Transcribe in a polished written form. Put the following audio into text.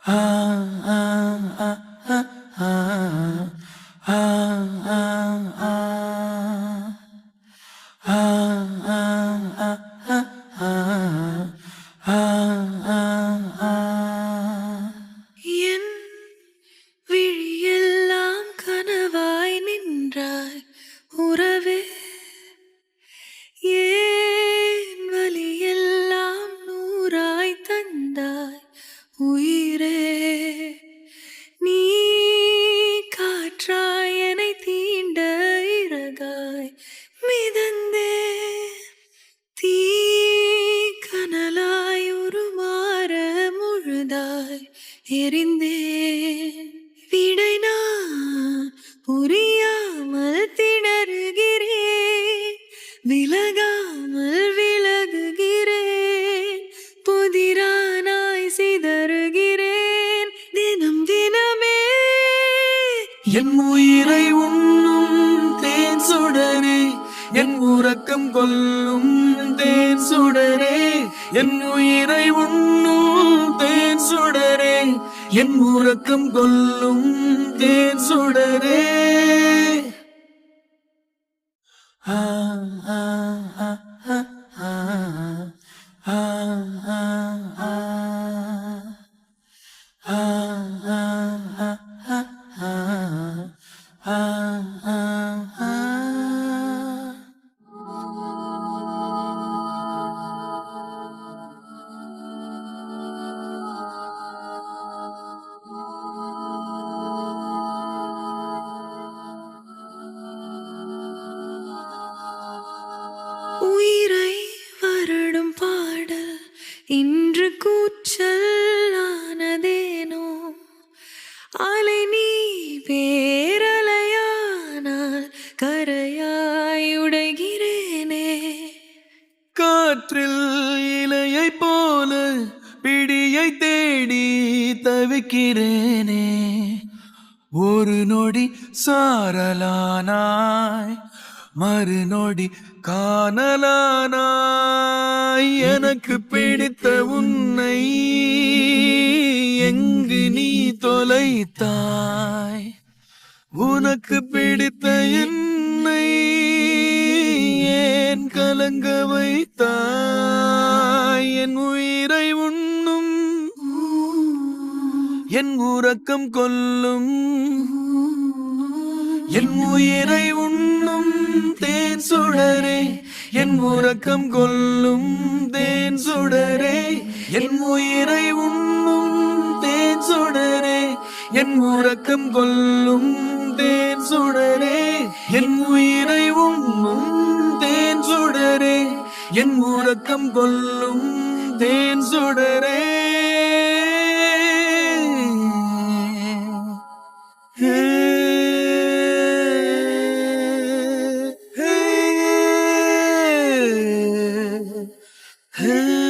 என் விழியெல்லாம் கனவாய் நின்றாய் உறவே, ஏன் வலியெல்லாம் நூறாய் தந்தாய் உயிரே. நீ காற்றாய் என்னை தீண்ட இறகாய் மிதந்தே, தீ கனலாய் உருமாற முழுதாய் எரிந்தேன். விடை நான் புரியாமல் திணறுகிறேன், விலகாமல் விலகுகிறேன், புதிரானாய் சிதறுகிறேன் தினம் தினமே. என் உயிரை உண்ணும் தேன் சுடரே, என் உறக்கம் கொல்லும் தேன் சுடரே. என் உயிரை உண்ணும் தேன் சுடரே, என் உறக்கம் கொல்லும் தேன் சுடரே. ஆ ஆ ஆ ஆ ஆ ஆ ஆ உயிரை வருடும் பாடல் இன்று கூச்சல் ஆனதேனோ. அலை நீ பேரலையானால் கரையாய் உடைகிறேனே. காற்றில் இலையை போல பிடியை தேடி தவிக்கிறேனே. ஒரு நொடி சாரலானாய், மறுநொடி காணலானாய். எனக்கு பிடித்த உன்னை எங்கு நீ தொலைத்தாய்? உனக்கு பிடித்த என்னை ஏன் கலங்க வைத்தாய்? என் உயிரை உண்ணும் என் உறக்கம் கொல்லும், என் உயிரை உண்ணும் தேன் சுடரே, என் உறக்கம் கொல்லும் தேன் சுடரே. என் உயிரை உண்ணும் தேன் சுடரே, என் உறக்கம் கொல்லும் தேன் சுடரே. என் உயிரை உண்ணும் தேன் சுடரே, என் உறக்கம் கொல்லும் தேன் சுடரே. Hey